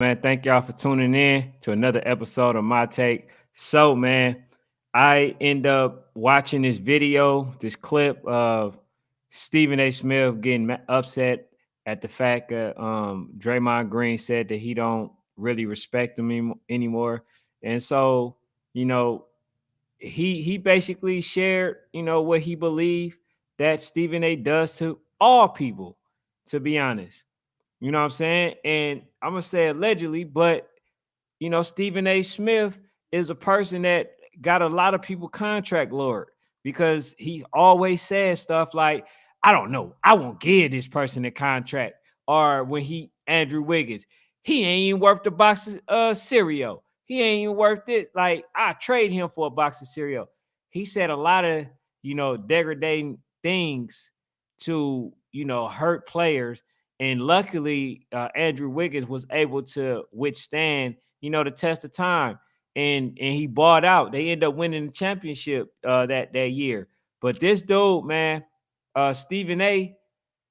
Man, thank y'all for tuning in to another episode of My Take. So, man, I end up watching this video, this clip of Stephen A. Smith getting upset at the fact that Draymond Green said that he don't really respect him anymore. And so, you know, he basically shared, what he believed that Stephen A. does to all people, to be honest. You know what I'm saying? And I'm gonna say allegedly, but Stephen A. Smith is a person that got a lot of people contract lured because he always says stuff like, I don't know, I won't give this person a contract. Or when Andrew Wiggins, he ain't even worth the box of cereal. He ain't even worth it. Like, I trade him for a box of cereal. He said a lot of, degrading things to, hurt players. And luckily, Andrew Wiggins was able to withstand, the test of time. And he bought out. They ended up winning the championship that year. But this dude, man, Stephen A.,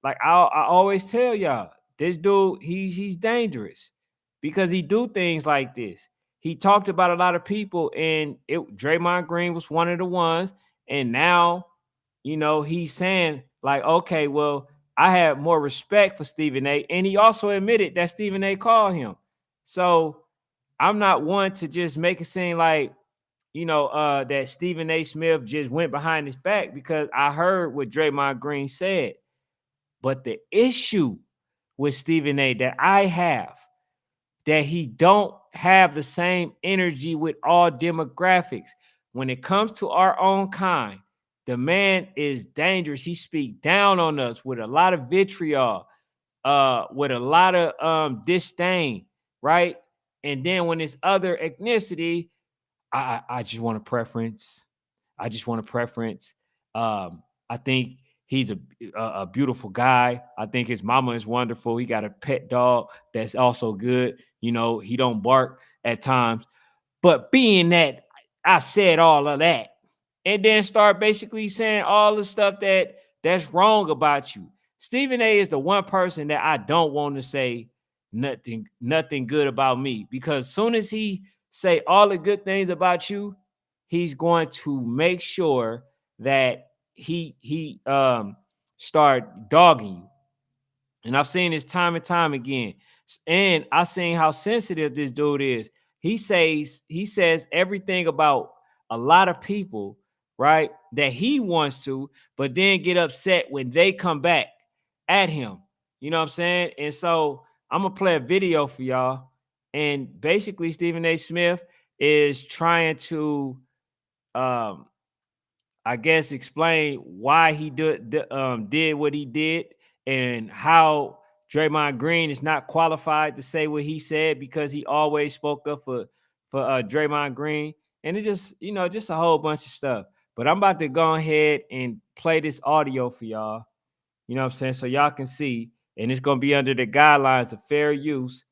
like I always tell y'all, this dude, he's dangerous because he do things like this. He talked about a lot of people, and Draymond Green was one of the ones. And now, he's saying like, okay, well, I have more respect for Stephen A. And he also admitted that Stephen A. called him. So I'm not one to just make it seem like, that Stephen A. Smith just went behind his back, because I heard what Draymond Green said. But the issue with Stephen A. that I have, that he don't have the same energy with all demographics. When it comes to our own kind, the man is dangerous. He speak down on us with a lot of vitriol, with a lot of disdain, right? And then when it's other ethnicity, I just want a preference. I just want a preference. I think he's a beautiful guy. I think his mama is wonderful. He got a pet dog that's also good. He don't bark at times. But being that I said all of that, and then start basically saying all the stuff that's wrong about you. Stephen A. is the one person that I don't want to say nothing good about me, because soon as he say all the good things about you, he's going to make sure that he start dogging you. And I've seen this time and time again. And I've seen how sensitive this dude is. He says everything about a lot of people, right? That he wants to, but then get upset when they come back at him. You know what I'm saying? And so I'm gonna play a video for y'all. And basically, Stephen A. Smith is trying to um I guess explain why he did what he did, and how Draymond Green is not qualified to say what he said, because he always spoke up for Draymond Green. And it's just, just a whole bunch of stuff. But I'm about to go ahead and play this audio for y'all. You know what I'm saying? So y'all can see, and it's gonna be under the guidelines of fair use.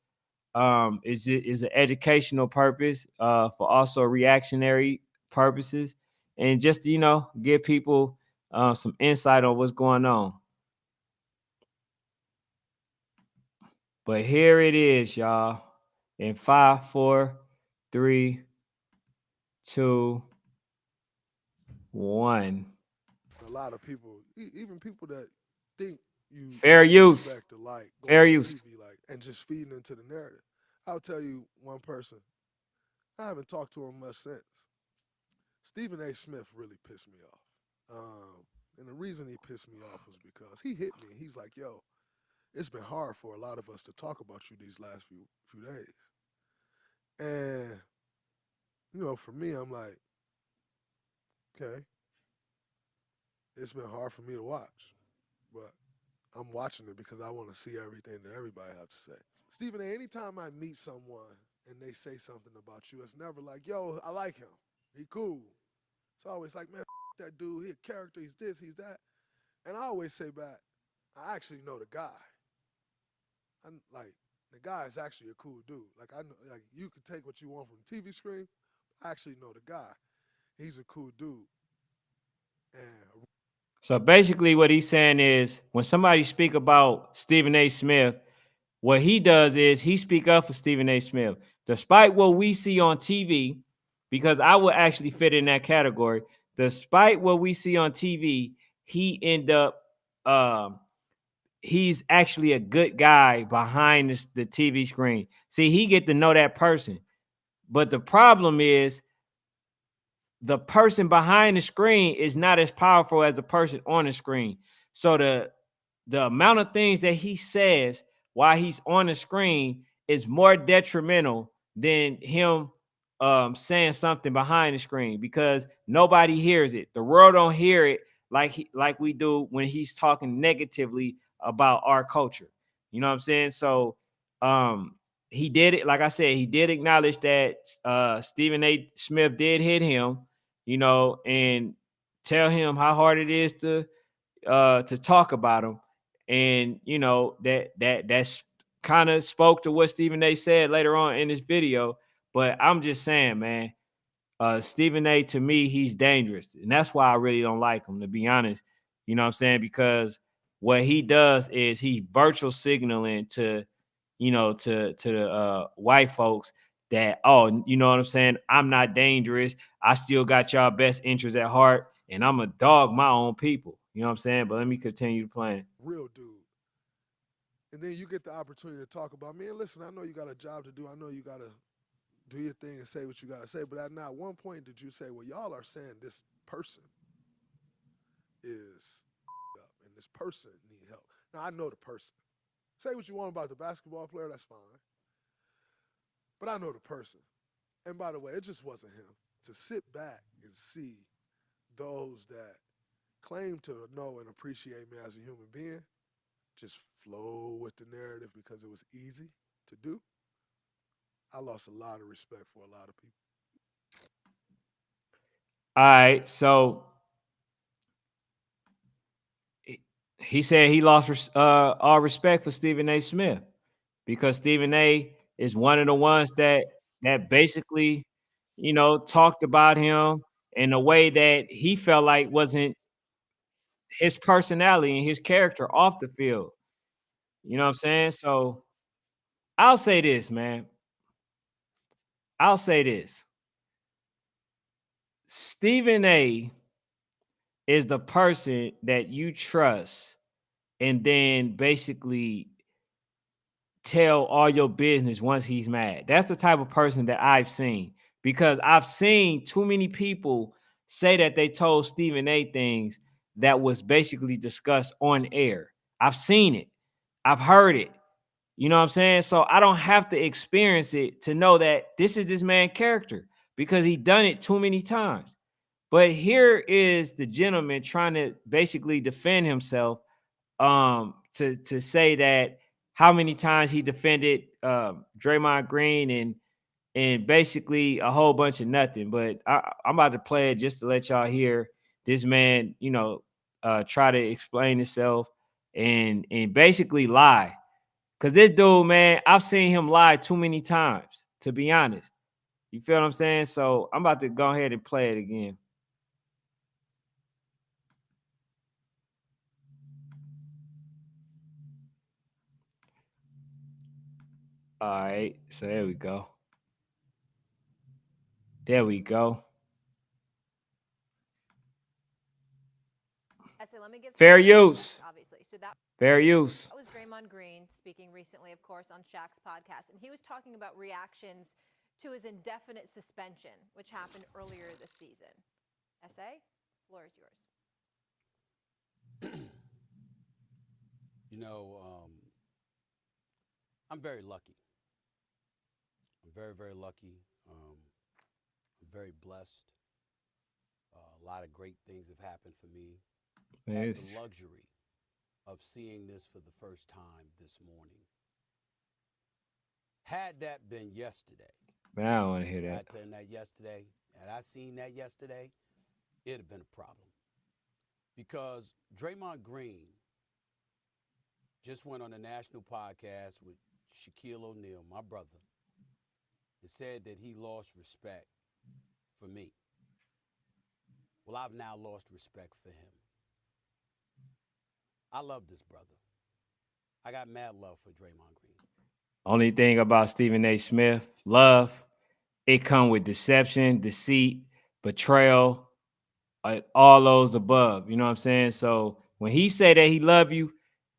Is an educational purpose, for also reactionary purposes, and just give people some insight on what's going on. But here it is, y'all. In 5, 4, 3, 2, 1. A lot of people, even people that think you Fair use. respect or like, go Fair on use. TV like and just feeding into the narrative. I'll tell you one person. I haven't talked to him much since. Stephen A. Smith really pissed me off. And the reason he pissed me off was because he hit me. He's like, "Yo, it's been hard for a lot of us to talk about you these last few days." And for me, I'm like, okay, it's been hard for me to watch, but I'm watching it because I want to see everything that everybody has to say. Stephen A., anytime I meet someone and they say something about you, it's never like, yo, I like him. He cool. It's always like, man, that dude, he a character, he's this, he's that. And I always say back, I actually know the guy. I'm like, the guy is actually a cool dude. Like I know, like you can take what you want from the TV screen. I actually know the guy. He's a cool dude. And So basically, what he's saying is, when somebody speak about Stephen A. Smith, what he does is he speak up for Stephen A. Smith, despite what we see on TV, because I would actually fit in that category. Despite what we see on TV, he end up um, he's actually a good guy behind the TV screen. See, he get to know that person, but the problem is the person behind the screen is not as powerful as the person on the screen. So the amount of things that he says while he's on the screen is more detrimental than him saying something behind the screen, because nobody hears it. The world don't hear it like we do when he's talking negatively about our culture. You know what I'm saying? So um, he did it. Like I said, he did acknowledge that Stephen A. Smith did hit him, and tell him how hard it is to talk about him. And that's kind of spoke to what Stephen A said later on in this video. But I'm just saying, man, Stephen A, to me, he's dangerous. And that's why I really don't like him, to be honest. You know what I'm saying? Because what he does is he virtual signaling to the white folks that, oh, you know what I'm saying? I'm not dangerous. I still got y'all best interests at heart, and I'm a dog my own people. You know what I'm saying? But let me continue playing. Real dude. And then you get the opportunity to talk about, man, listen, I know you got a job to do. I know you got to do your thing and say what you got to say. But at not one point did you say, well, y'all are saying this person is up and this person need help. Now, I know the person. Say what you want about the basketball player, that's fine. But I know the person. And by the way, it just wasn't him. To sit back and see those that claim to know and appreciate me as a human being just flow with the narrative because it was easy to do, I lost a lot of respect for a lot of people. All right. So he said he lost all respect for Stephen A. Smith, because Stephen A. is one of the ones that basically, talked about him in a way that he felt like wasn't his personality and his character off the field. You know what I'm saying? So I'll say this, man. I'll say this. Stephen A. is the person that you trust and then basically tell all your business once he's mad. That's the type of person that I've seen, because I've seen too many people say that they told Stephen A things that was basically discussed on air. I've seen it. I've heard it. You know what I'm saying? So I don't have to experience it to know that this is this man's character, because he done it too many times. But here is the gentleman trying to basically defend himself, to say that how many times he defended Draymond Green and basically a whole bunch of nothing. But I'm about to play it just to let y'all hear this man, try to explain himself and basically lie. Cause this dude, man, I've seen him lie too many times, to be honest. You feel what I'm saying? So I'm about to go ahead and play it again. All right, so there we go. There we go. I say, let me give some Fair context, use. obviously. So that Fair use. was Draymond Green speaking recently, of course, on Shaq's podcast. And he was talking about reactions to his indefinite suspension, which happened earlier this season. SA, floor is yours. You know, I'm very lucky. I'm very, very lucky. I'm very blessed. A lot of great things have happened for me. Had the Yes. luxury of seeing this for the first time this morning. Had that been yesterday, Man, I don't want to hear had I that. done that yesterday, had I seen that yesterday, it'd have been a problem. Because Draymond Green just went on a national podcast with Shaquille O'Neal, my brother, and said that he lost respect for me. Well, I've now lost respect for him. I love this brother. I got mad love for Draymond Green. Only thing about Stephen A. Smith, love, it come with deception, deceit, betrayal, all those above. You know what I'm saying? So when he say that he love you,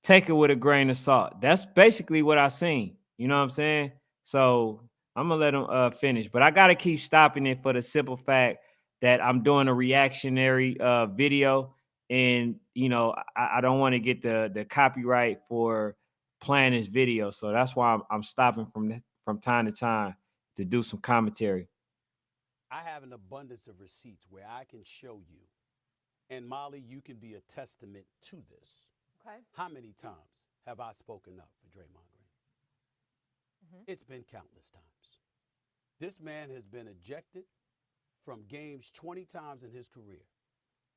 take it with a grain of salt. That's basically what I seen. You know what I'm saying? So I'm gonna let him finish, but I gotta keep stopping it for the simple fact that I'm doing a reactionary video, and I don't want to get the copyright for playing this video, so that's why I'm stopping from time to time to do some commentary. I have an abundance of receipts where I can show you, and Molly, you can be a testament to this. Okay. How many times have I spoken up for Draymond Green? It's been countless times. This man has been ejected from games 20 times in his career.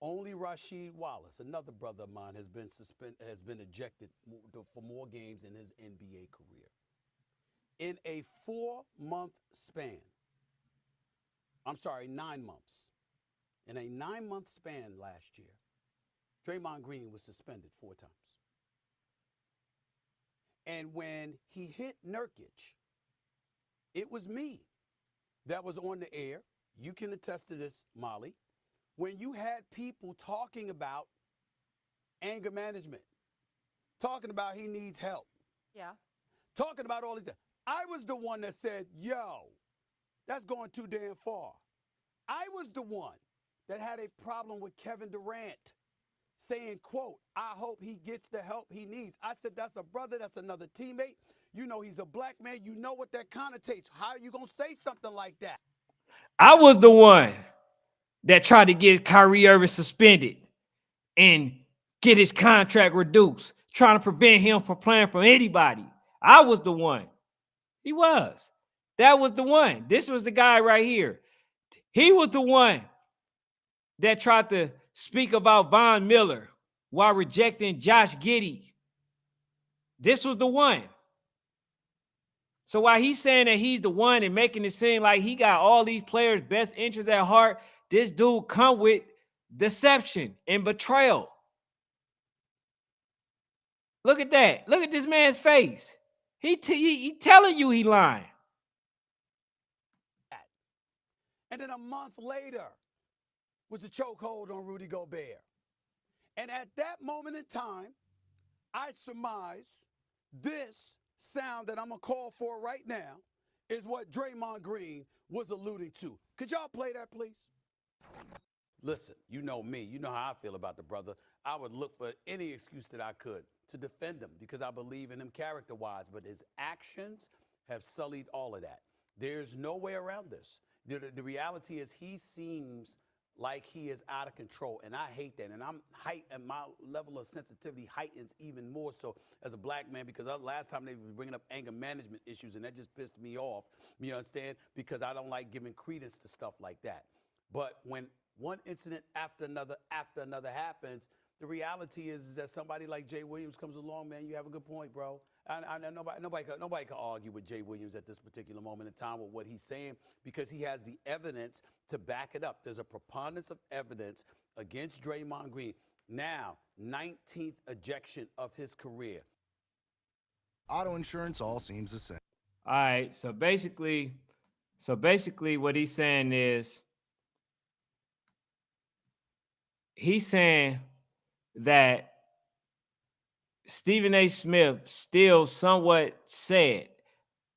Only Rasheed Wallace, another brother of mine, has been ejected for more games in his NBA career. In a 4-month span, 9 months. In a 9-month span last year, Draymond Green was suspended 4 times. And when he hit Nurkic, it was me that was on the air. You can attest to this, Molly. When you had people talking about anger management, talking about he needs help, Yeah. talking about all these things, I was the one that said, yo, that's going too damn far. I was the one that had a problem with Kevin Durant saying, quote, I hope he gets the help he needs. I said, that's a brother, that's another teammate. You know he's a black man. You know what that connotates. How are you going to say something like that? I was the one that tried to get Kyrie Irving suspended and get his contract reduced, trying to prevent him from playing for anybody. I was the one. He was. That was the one. This was the guy right here. He was the one that tried to speak about Von Miller while rejecting Josh Giddey. This was the one. So while he's saying that he's the one and making it seem like he got all these players' best interests at heart, this dude come with deception and betrayal. Look at that. Look at this man's face. He telling you he lying. And then a month later was the chokehold on Rudy Gobert. And at that moment in time, I surmise this sound that I'm going to call for right now is what Draymond Green was alluding to. Could y'all play that, please? Listen, you know me. You know how I feel about the brother. I would look for any excuse that I could to defend him because I believe in him character-wise, but his actions have sullied all of that. There's no way around this. The reality is he seems like he is out of control, and I hate that. And and my level of sensitivity heightens even more so as a black man because last time they were bringing up anger management issues, and that just pissed me off. You understand? Because I don't like giving credence to stuff like that. But when one incident after another happens, the reality is that somebody like Jay Williams comes along, man. You have a good point, bro. Nobody can argue with Jay Williams at this particular moment in time with what he's saying because he has the evidence to back it up. There's a preponderance of evidence against Draymond Green. Now, 19th ejection of his career. Auto insurance all seems the same. All right, so basically what he's saying is he's saying that Stephen A. Smith still somewhat said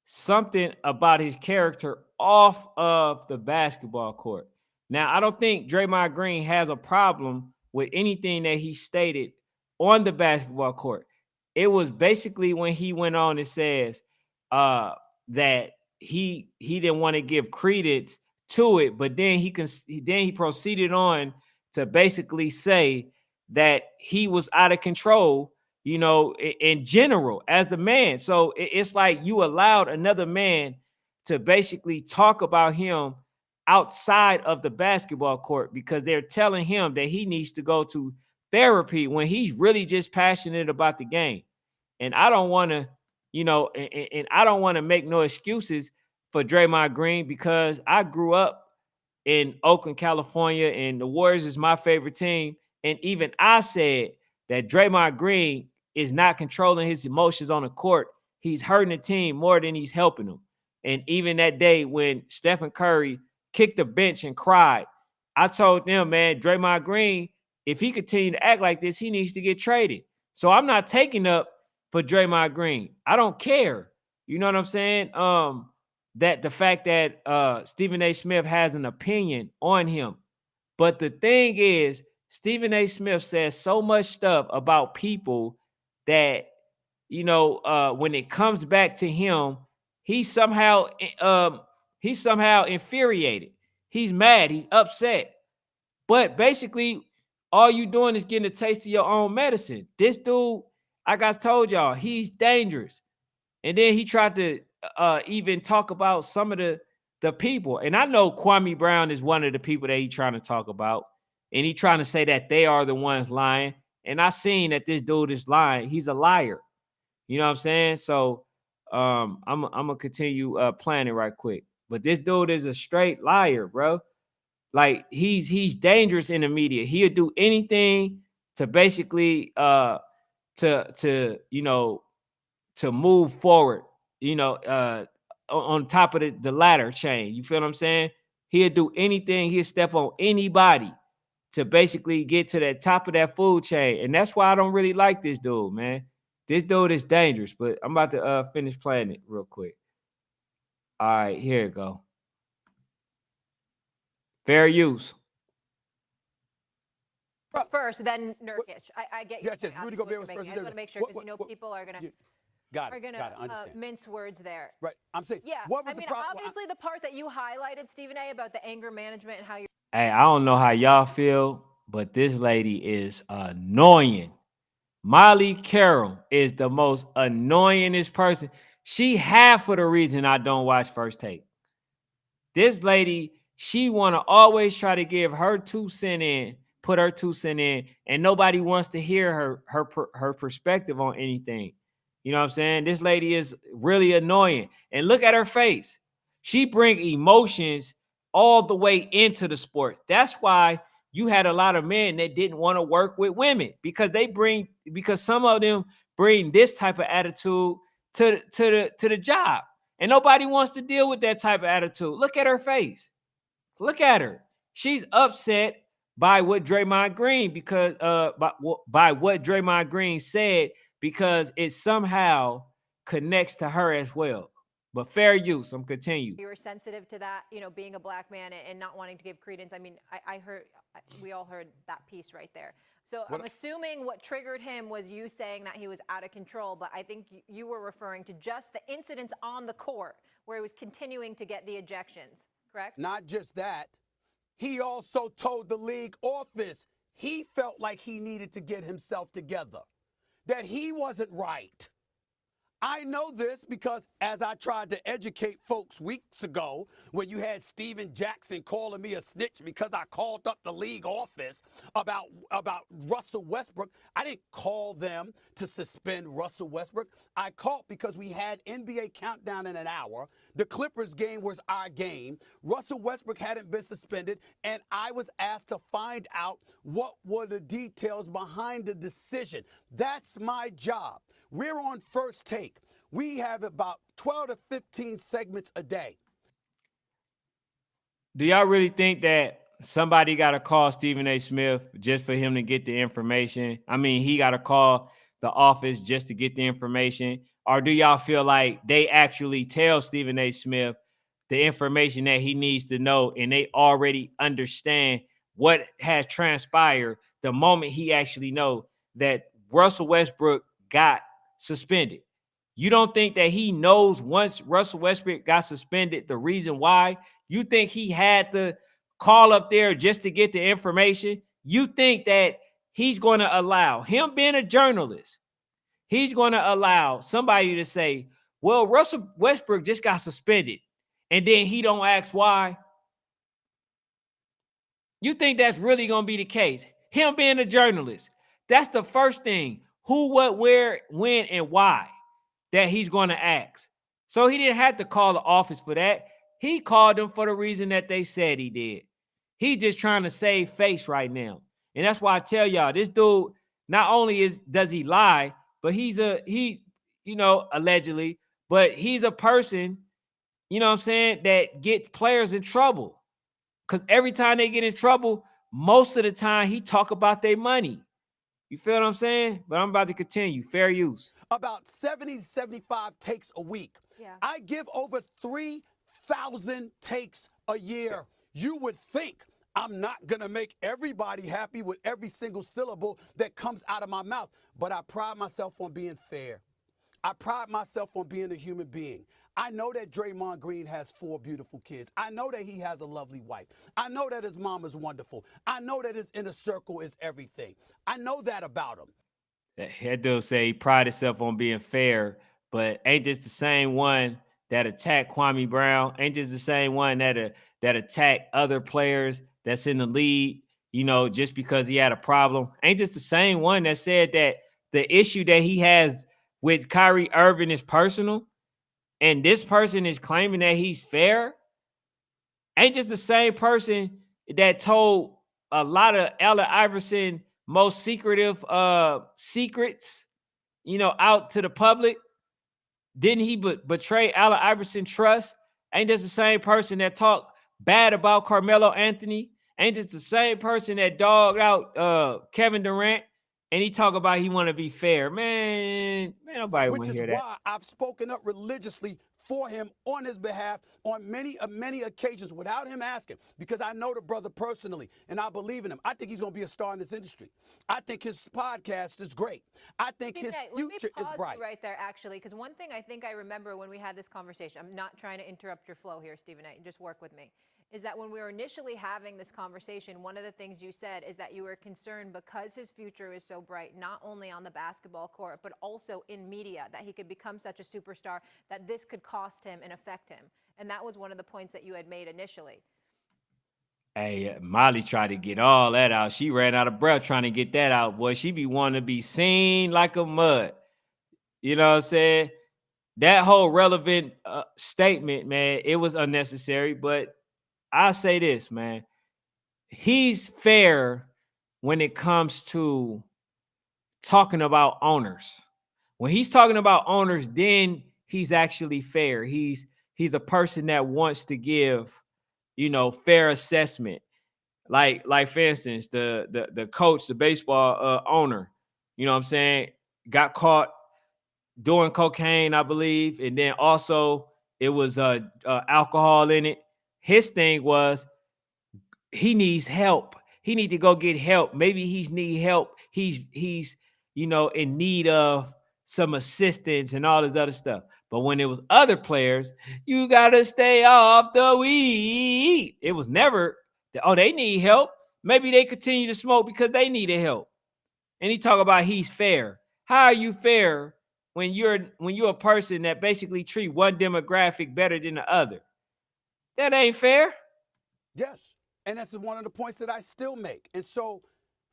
something about his character off of the basketball court. Now, I don't think Draymond Green has a problem with anything that he stated on the basketball court. It was basically when he went on and says that he didn't want to give credence to it, but then he proceeded on to basically say that he was out of control, in general as the man. So it's like you allowed another man to basically talk about him outside of the basketball court because they're telling him that he needs to go to therapy when he's really just passionate about the game. And I don't want to, and I don't want to make no excuses for Draymond Green because I grew up in Oakland, California, and the Warriors is my favorite team. And even I said that Draymond Green is not controlling his emotions on the court. he's hurting the team more than he's helping them. And even that day when Stephen Curry kicked the bench and cried, I told them, man, Draymond Green, if he continue to act like this, he needs to get traded. So I'm not taking up for Draymond Green. I don't care. You know what I'm saying? That the fact that Stephen A. Smith has an opinion on him. But the thing is, Stephen A. Smith says so much stuff about people that, when it comes back to him, he's somehow infuriated. He's mad. He's upset. But basically, all you doing is getting a taste of your own medicine. This dude, like I told y'all, he's dangerous. And then he tried to even talk about some of the people. And I know Kwame Brown is one of the people that he's trying to talk about. And he's trying to say that they are the ones lying. And I seen that this dude is lying. He's a liar. You know what I'm saying? So I'm gonna continue playing it right quick. But this dude is a straight liar, bro. Like he's dangerous in the media. He'll do anything to basically to move forward, on top of the ladder chain. You feel what I'm saying? He'll do anything. He'll step on anybody to basically get to the top of that food chain. And that's why I don't really like this dude, man. This dude is dangerous, but I'm about to finish playing it real quick. All right, here it go. Fair use. First, then Nurkic. I get your Yes, point. Rudy Gobert was I first. just want to make sure because people are gonna mince words there. Right. I'm saying. Yeah. What was I mean, the problem? obviously, the part that you highlighted, Stephen A., about the anger management and how you're. Hey, I don't know how y'all feel, but this lady is annoying. Molly Carroll is the most annoyingest person. She half of the reason I don't watch First Take. This lady, she want to always try to give her 2 cents in, put her 2 cents in, and nobody wants to hear her perspective on anything. You know what I'm saying? This lady is really annoying. And look at her face. She bring emotions all the way into the sport. That's why you had a lot of men that didn't want to work with women because some of them bring this type of attitude to the job. And nobody wants to deal with that type of attitude. Look at her face. Look at her. She's upset by what Draymond Green by what Draymond Green said because it somehow connects to her as well. But fair use. I'm continuing. You were sensitive to that, being a black man and not wanting to give credence. I mean, we all heard that piece right there. So I'm assuming what triggered him was you saying that he was out of control, but I think you were referring to just the incidents on the court where he was continuing to get the ejections, correct? Not just that. He also told the league office he felt like he needed to get himself together, that he wasn't right. I know this because as I tried to educate folks weeks ago, when you had Steven Jackson calling me a snitch because I called up the league office about Russell Westbrook, I didn't call them to suspend Russell Westbrook. I called because we had NBA countdown in an hour. The Clippers game was our game. Russell Westbrook hadn't been suspended, and I was asked to find out what were the details behind the decision. That's my job. We're on First Take. We have about 12 to 15 segments a day. Do y'all really think that somebody got to call Stephen A. Smith just for him to get the information? I mean, he got to call the office just to get the information? Or do y'all feel like they actually tell Stephen A. Smith the information that he needs to know and they already understand what has transpired the moment he actually know that Russell Westbrook got suspended? You don't think that he knows once Russell Westbrook got suspended the reason why? You think he had to call up there just to get the information? You think that he's going to allow him being a journalist? He's going to allow somebody to say, well, Russell Westbrook just got suspended, and then he don't ask why? You think that's really going to be the case? Him being a journalist, that's the first thing. Who, what, where, when, and why that he's going to ask. So he didn't have to call the office for that. He called them for the reason that they said he did. He's just trying to save face right now. And that's why I tell y'all, this dude, not only does he lie, but he's allegedly, but he's a person, you know what I'm saying, that gets players in trouble. Because every time they get in trouble, most of the time he talk about their money. You feel what I'm saying? But I'm about to continue. Fair use. About 70, 75 takes a week. Yeah. I give over 3,000 takes a year. You would think I'm not going to make everybody happy with every single syllable that comes out of my mouth. But I pride myself on being fair. I pride myself on being a human being. I know that Draymond Green has 4 beautiful kids. I know that he has a lovely wife. I know that his mom is wonderful. I know that his inner circle is everything. I know that about him. That dude say he pride himself on being fair, but ain't this the same one that attacked Kwame Brown? Ain't this the same one that attacked other players that's in the league, just because he had a problem? Ain't this the same one that said that the issue that he has with Kyrie Irving is personal, and this person is claiming that he's fair? Ain't just the same person that told a lot of Allen Iverson most secretive secrets, out to the public? Didn't he betray Allen Iverson trust? Ain't this the same person that talked bad about Carmelo Anthony? Ain't this the same person that dogged out Kevin Durant? And he talk about he want to be fair. Man, nobody want to hear that. Which is why I've spoken up religiously for him on his behalf on many occasions without him asking, because I know the brother personally and I believe in him. I think he's going to be a star in this industry. I think his podcast is great. I think his future is bright. Right there, actually, because one thing I think I remember when we had this conversation, I'm not trying to interrupt your flow here, Stephen A., just work with me, is that when we were initially having this conversation, one of the things you said is that you were concerned because his future is so bright, not only on the basketball court, but also in media, that he could become such a superstar that this could cost him and affect him. And that was one of the points that you had made initially. Hey, Molly tried to get all that out. She ran out of breath trying to get that out. Boy, she be wanting to be seen like a mud. You know what I'm saying? That whole relevant statement, man, it was unnecessary. But I'll say this, man. He's fair when it comes to talking about owners. When he's talking about owners, then he's actually fair. He's a person that wants to give, fair assessment. Like for instance, the coach, the baseball owner, you know what I'm saying, got caught doing cocaine, I believe, and then also it was alcohol in it. His thing was he needs help. He need to go get help. Maybe he's need help. He's in need of some assistance and all this other stuff. But when it was other players, you gotta stay off the weed. It was never, they need help. Maybe they continue to smoke because they needed help. And he talk about he's fair. How are you fair when you're a person that basically treat one demographic better than the other? That ain't fair. Yes. And that's one of the points that I still make. And so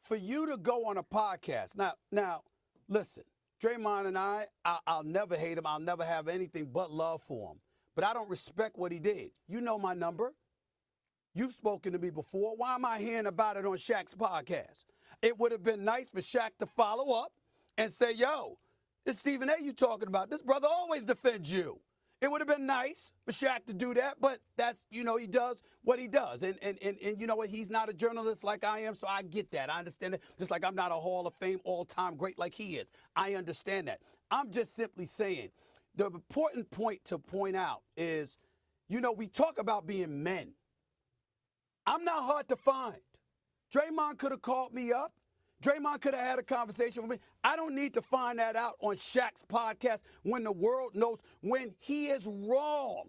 for you to go on a podcast, now listen, Draymond and I'll never hate him. I'll never have anything but love for him. But I don't respect what he did. You know my number. You've spoken to me before. Why am I hearing about it on Shaq's podcast? It would have been nice for Shaq to follow up and say, yo, this Stephen A. you talking about. This brother always defends you. It would have been nice for Shaq to do that, but that's, he does what he does. And you know what? He's not a journalist like I am, so I get that. I understand it. Just like I'm not a Hall of Fame all-time great like he is. I understand that. I'm just simply saying the important point to point out is, we talk about being men. I'm not hard to find. Draymond could have called me up. Draymond could have had a conversation with me. I don't need to find that out on Shaq's podcast when the world knows when he is wrong.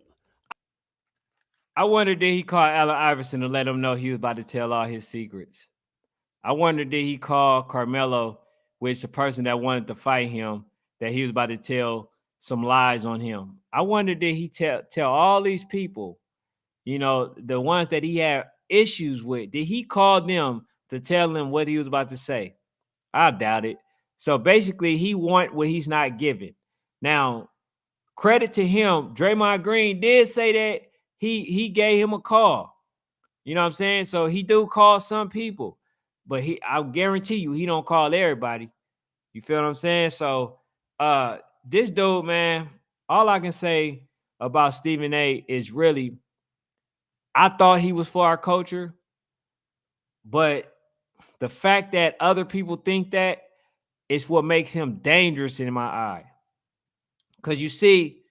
I wonder, did he call Allen Iverson to let him know he was about to tell all his secrets? I wonder, did he call Carmelo, which is the person that wanted to fight him, that he was about to tell some lies on him? I wonder, did he tell all these people, the ones that he had issues with, did he call them to tell them what he was about to say? I doubt it. So basically, he want what he's not giving. Now, credit to him, Draymond Green did say that he gave him a call. You know what I'm saying? So he do call some people, but I guarantee you he don't call everybody. You feel what I'm saying? So this dude, man, all I can say about Stephen A is really, I thought he was for our culture, but the fact that other people think that is what makes him dangerous in my eye. Because you see,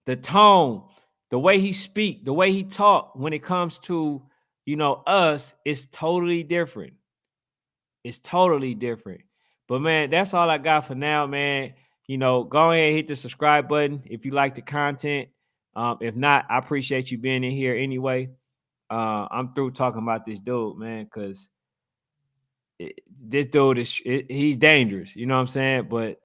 the tone, the way he speak, the way he talk when it comes to, us, is totally different. It's totally different. But man, that's all I got for now, man. Go ahead and hit the subscribe button if you like the content. If not, I appreciate you being in here anyway. I'm through talking about this dude, man, because this dude he's dangerous. You know what I'm saying? But